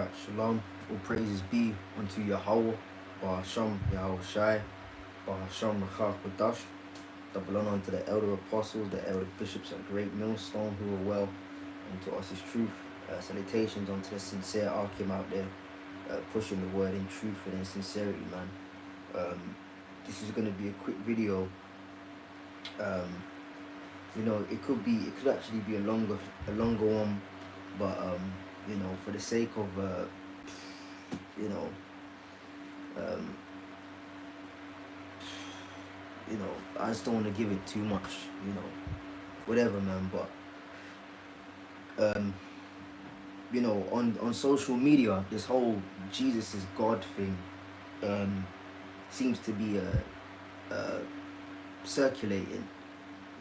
Alright, shalom. All praises be unto Yahweh, Bahasham Yahweh Shai, Bahasham Rachach Kodash. Double honor unto the elder apostles, the elder bishops at Great Millstone who are well, and to us is truth. Salutations unto the sincere Arkim out there, pushing the word in truth and in sincerity, man. This is going to be a quick video. It could actually be a longer one, but for the sake of I just don't want to give it too much, whatever, man. But on social media, this whole Jesus is God thing seems to be circulating.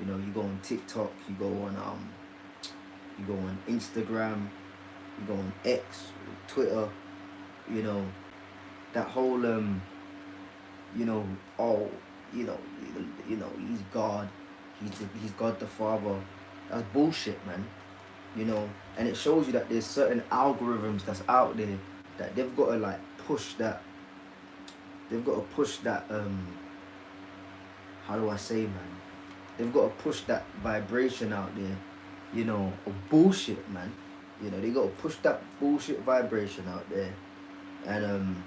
You go on TikTok, you go on Instagram, you go on X, Twitter, that whole he's God, he's God the Father. That's bullshit, man. And it shows you that there's certain algorithms that's out there that they've got to push that how do I say, man? They've got to push that vibration out there, of bullshit, man. They got to push that bullshit vibration out there and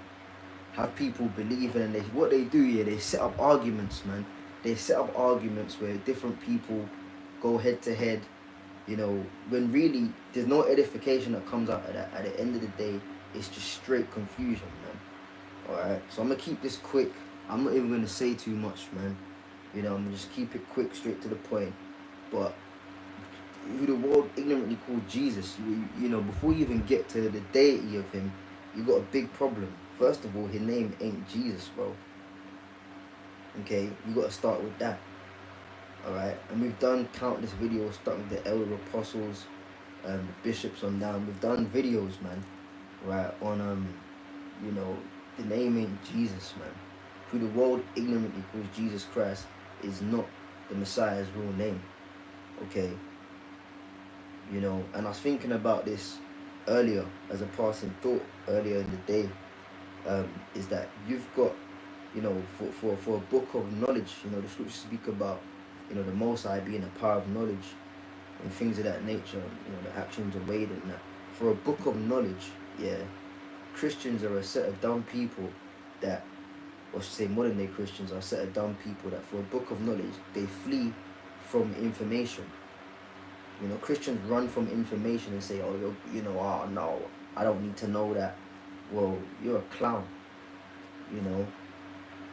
have people believing. And what they do, they set up arguments, man. They set up arguments where different people go head to head, when really there's no edification that comes out of that. At the end of the day, it's just straight confusion, man. Alright, so I'm going to keep this quick. I'm not even going to say too much, man. I'm going to just keep it quick, straight to the point. But who the world ignorantly called Jesus, before you even get to the deity of him, you got a big problem. First of all, his name ain't Jesus, bro. Okay, you got to start with that. Alright, and we've done countless videos, starting with the elder apostles, the bishops on down. We've done videos, man, right, on the name ain't Jesus, man. Who the world ignorantly calls Jesus Christ is not the Messiah's real name. Okay, and I was thinking about this earlier as a passing thought earlier in the day, is that you've got, for a book of knowledge, the scriptures speak about, the Most High being a power of knowledge and things of that nature, the actions are weighed in that. For a book of knowledge, Christians are a set of dumb people that, or should say modern day Christians are a set of dumb people that for a book of knowledge, they flee from information. Christians run from information and say, oh, no, I don't need to know that. Well, you're a clown. You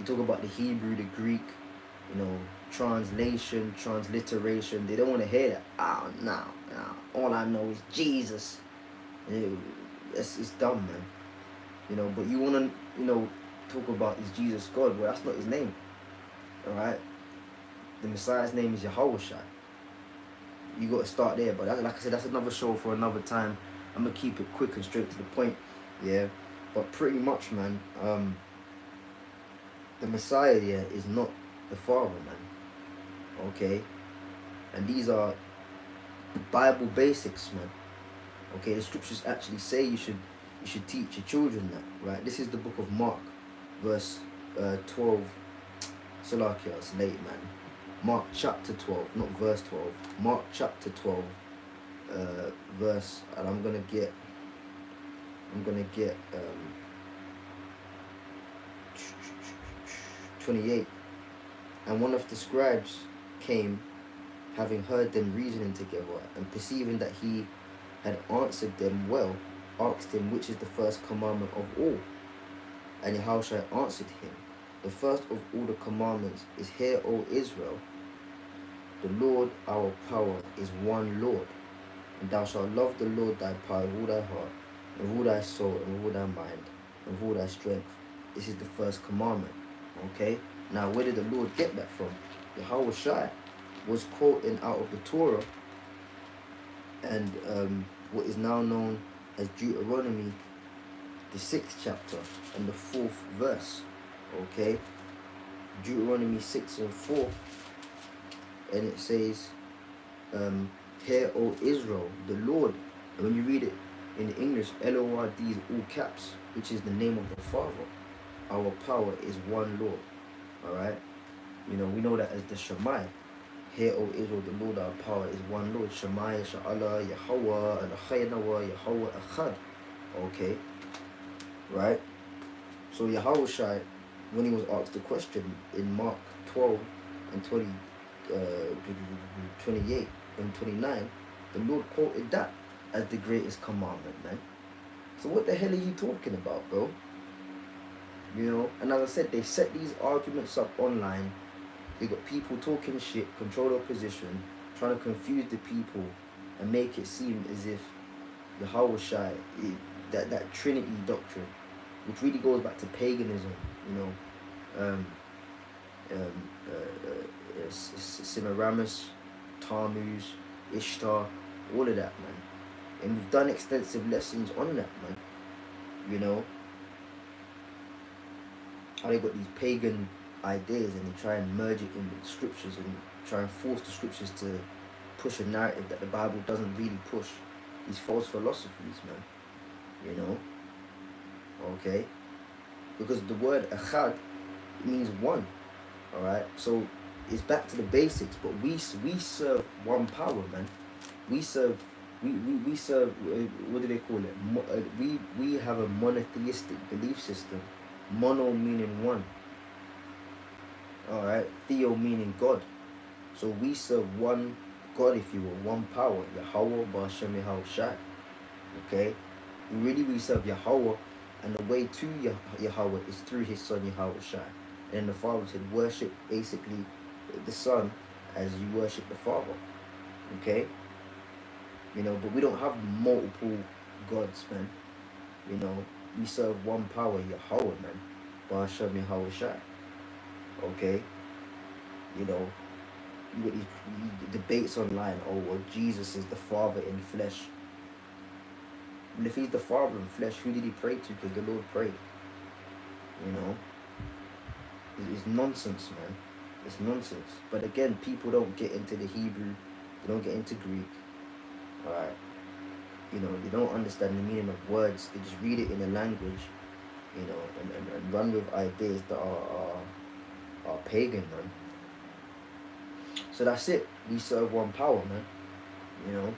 talk about the Hebrew, the Greek, translation, transliteration. They don't want to hear that. No. All I know is Jesus. It's dumb, man. But you want to, talk about is Jesus God? Well, that's not his name. Alright? The Messiah's name is Yahweh Shai. You got to start there. But like I said, that's another show for another time. I'm going to keep it quick and straight to the point. Yeah. But pretty much, man, the Messiah is not the Father, man. Okay? And these are Bible basics, man. Okay? The scriptures actually say you should teach your children that, right? This is the book of Mark, verse 12. Salakia, it's late, man. Mark chapter 12, not verse 12. Mark chapter 12, verse, and I'm gonna get 28. And one of the scribes came, having heard them reasoning together, and perceiving that he had answered them well, asked him which is the first commandment of all. And Yahushua answered him, the first of all the commandments is, hear, O Israel, the Lord our power is one Lord, and thou shalt love the Lord thy power with all thy heart, and with all thy soul, and with all thy mind, and with all thy strength. This is the first commandment. Okay? Now, where did the Lord get that from? Yahweh Shai was quoting out of the Torah, and what is now known as Deuteronomy, the 6th chapter and the 4th verse. Okay? Deuteronomy 6 and 4, and it says, hear, O Israel, the Lord. And when you read it In English, Lord is all caps, which is the name of the Father. Our power is one Lord. Alright? You know, we know that as the Shemai. Hear, O Israel, the Lord our power is one Lord. Shemai, Sha'ala, Yahweh, Eloheinu, Yahweh, Echad. Okay? Right? So Yahweh Shai, when he was asked the question in Mark 12 and 28 and 29, the Lord quoted that as the greatest commandment, man. So what the hell are you talking about, bro? You know, and as I said, they set these arguments up online. They got people talking shit, control their position, trying to confuse the people and make it seem as if Yahweh Shai, that Trinity doctrine, which really goes back to paganism, you know, Semiramis, Tammuz, Ishtar, all of that, man. And we've done extensive lessons on that, man. You know, how they got these pagan ideas and they try and merge it in with the scriptures and try and force the scriptures to push a narrative that the Bible doesn't really push. These false philosophies, man. You know? Okay? Because the word echad means one. Alright? So it's back to the basics, but we serve one power, man. We serve what do they call it? We have a monotheistic belief system. Mono meaning one. Alright, Theo meaning God. So we serve one God, if you will, one power. Yahweh Ba'Shem Yahweh Shai. Okay? We serve Yahweh, and the way to Yahweh is through his son Yahweh Shai. And the Father said, worship basically the Son as you worship the Father. Okay? You know, but we don't have multiple gods, man. You know, we serve one power, Yahweh, man. Ba'Shem Yahweh Shai. Okay? You know, you got these debates online. Oh, well, Jesus is the Father in flesh. And if he's the Father in flesh, who did he pray to? Because the Lord prayed. You know? It's nonsense, man. It's nonsense. But again, people don't get into the Hebrew. They don't get into Greek. Alright? You know, they don't understand the meaning of words. They just read it in a language, you know, and run with ideas that are pagan, man. So that's it. We serve one power, man. You know,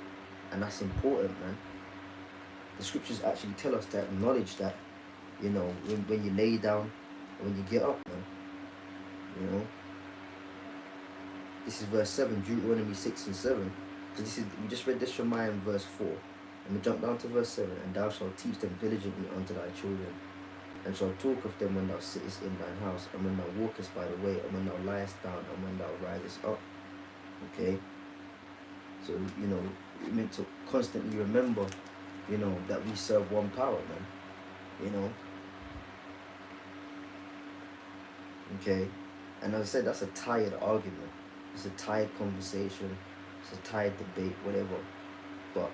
and that's important, man. The scriptures actually tell us to acknowledge that, you know, when you lay down, when you get up, man. You know. This is verse 7, Deuteronomy 6 and 7. So this is, we just read this Shemaiah in verse 4. And we jump down to verse 7. And thou shalt teach them diligently unto thy children, and shalt talk of them when thou sittest in thine house, and when thou walkest by the way, and when thou liest down, and when thou risest up. Okay? So, you know, we're meant to constantly remember, you know, that we serve one power, man. You know? Okay? And as I said, that's a tired argument. It's a tired conversation. It's a tired debate, whatever. But,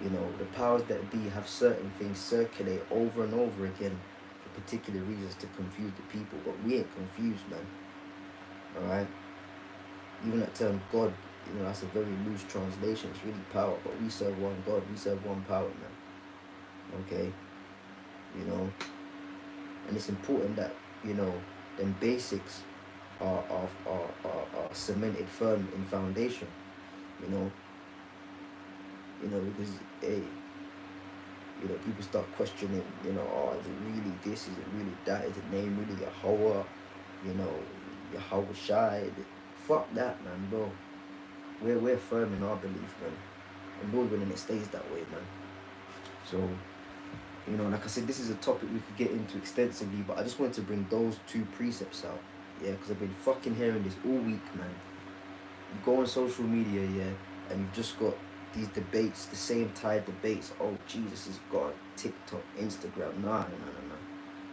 you know, the powers that be have certain things circulate over and over again for particular reasons to confuse the people. But we ain't confused, man. Alright? Even that term God, you know, that's a very loose translation. It's really power. But we serve one God. We serve one power, man. Okay? You know? And it's important that, you know, them basics are cemented firm in foundation. You know? You know, because, hey, you know, people start questioning, you know, oh, is it really this? Is it really that? Is it name really Yahweh? You know, Yahweh Shai? Fuck that, man, bro. We're firm in our belief, man. And Lord willing, it stays that way, man. So, you know, like I said, this is a topic we could get into extensively, but I just wanted to bring those two precepts out. Yeah, because I've been fucking hearing this all week, man. You go on social media, yeah, and you've just got these debates, the same tired debates. Oh, Jesus is God. TikTok, Instagram. Nah.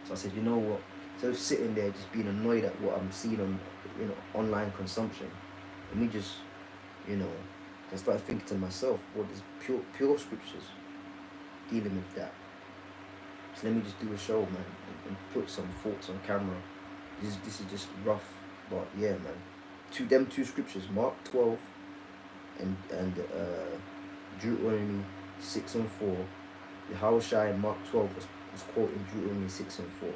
So I said, you know what? Instead of sitting there just being annoyed at what I'm seeing on, you know, online consumption, let me just, you know, I started thinking to myself, what is pure scriptures dealing with that? So let me just do a show, man, and put some thoughts on camera. This is just rough, but yeah, man. Them two scriptures, Mark 12 and Deuteronomy 6 and 4, Yahushua in Mark 12 was quoting Deuteronomy 6 and 4.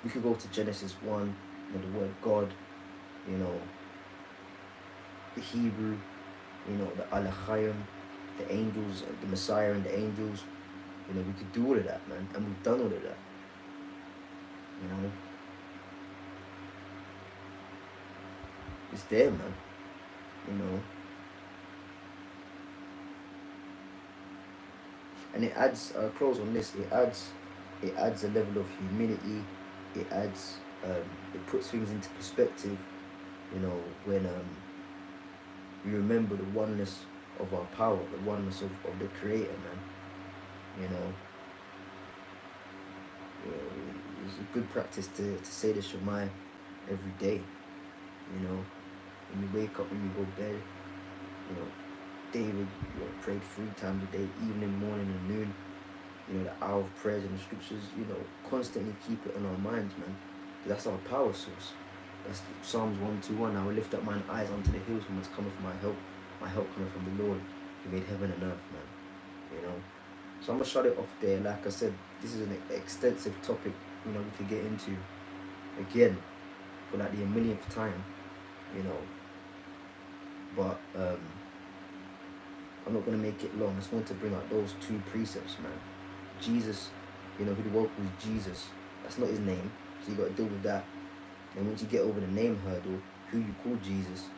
We could go to Genesis 1, you know, the word God, you know, the Hebrew, you know, the Alachayim, the angels, the Messiah and the angels. You know, we could do all of that, man. And we've done all of that. You know. It's there, man. You know. And it adds, close on this, it adds a level of humility. It adds, it puts things into perspective, you know, when we remember the oneness of our power, the oneness of the Creator, man. You know, it's a good practice to say the Shema every day. You know, when you wake up, when you go to bed, you know, David, you know, prayed 3 times a day, evening, morning, and noon. You know, the hour of prayers and the scriptures. You know, constantly keep it in our minds, man. That's our power source. That's Psalms 121. I will lift up mine eyes unto the hills from whence cometh my help. My help cometh from the Lord, who made heaven and earth, man. You know. So I'm gonna shut it off there. Like I said, this is an extensive topic. You know, we could get into again for like the millionth time. You know. But I'm not gonna make it long. I just want to bring out those 2 precepts, man. Jesus, you know, who the world calls Jesus. That's not his name, so you got to deal with that. And once you get over the name hurdle, who you call Jesus,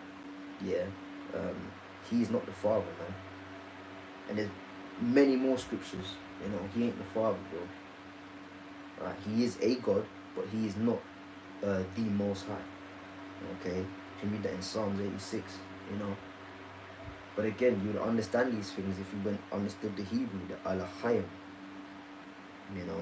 yeah, he's not the Father, man. And there's many more scriptures, you know, he ain't the Father, bro. Right? He is a God, but he is not the Most High. Okay, you can read that in Psalms 86, you know. But again, you would understand these things if you understood the Hebrew, the Alachayim. You know,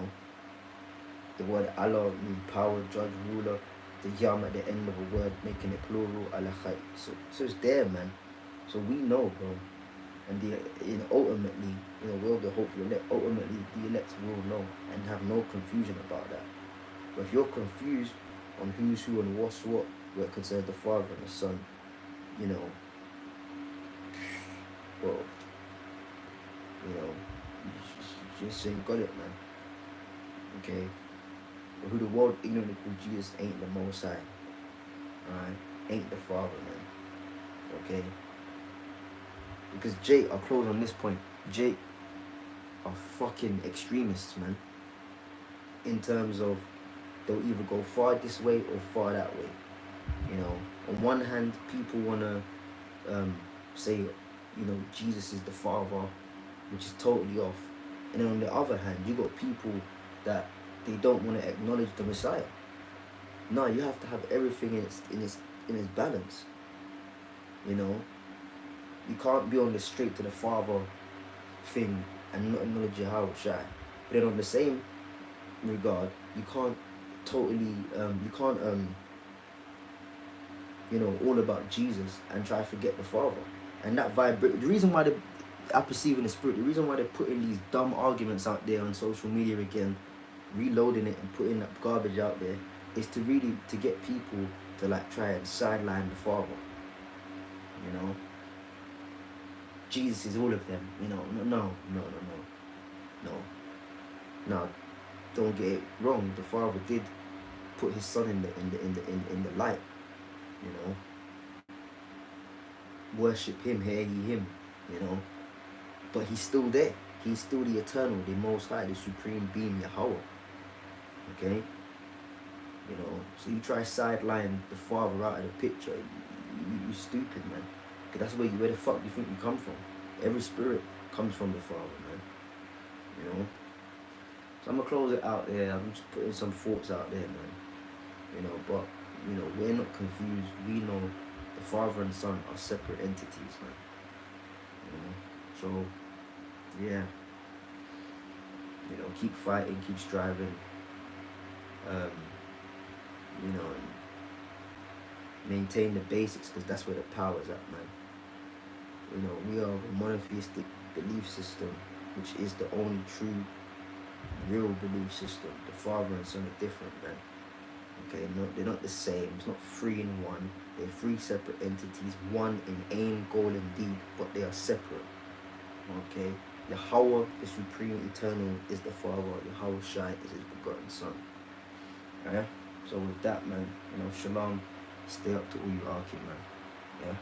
the word Allah means power, judge, ruler. The yam at the end of a word, making it plural, Alachai. So it's there, man. So we know, bro. And ultimately, you know, we're the hopeful elect. Ultimately, the elect will know and have no confusion about that. But if you're confused on who's who and what's what, where it concerns the Father and the Son, you know, well, you know, you just ain't got it, man. Okay? But who the world ignorantly calls Jesus ain't the Most High. Alright? Ain't the Father, man. Okay? Because Jake, I'll close on this point. Jake are fucking extremists, man. In terms of they'll either go far this way or far that way. You know, on one hand, people wanna say, you know, Jesus is the Father, which is totally off. And then on the other hand, you got people that they don't want to acknowledge the Messiah. No, you have to have everything in its balance. You know, you can't be on the straight to the Father thing and not acknowledge Yahushua. But then on the same regard, you can't totally you know, all about Jesus and try to forget the Father. And that the reason why I perceive in the spirit, the reason why they're putting these dumb arguments out there on social media again, reloading it and putting that garbage out there, is to really to get people to like try and sideline the Father. You know, Jesus is all of them. You know, no. Don't get it wrong. The Father did put his Son in the light. You know, worship him, hear ye him. You know, but he's still there. He's still the eternal, the Most High, the supreme being, Yahweh. Okay? You know, so you try sideline the Father out of the picture, you stupid, man. Because that's where the fuck you think you come from. Every spirit comes from the Father, man. You know? So I'm going to close it out there. I'm just putting some thoughts out there, man. You know, but, you know, we're not confused. We know the Father and Son are separate entities, man. You know? So, yeah. You know, keep fighting, keep striving. You know, and maintain the basics, because that's where the power's at, man. You know, we are a monotheistic belief system, which is the only true, real belief system. The Father and Son are different, man. Okay, no, they're not the same. It's not 3 in 1. They're 3 separate entities, one in aim, goal, and deed, but they are separate. Okay, Yahweh, the Supreme Eternal, is the Father. Yahweh Shai is his begotten Son. Yeah? So with that, man, shalom. Stay up to all you arcing, man. Yeah?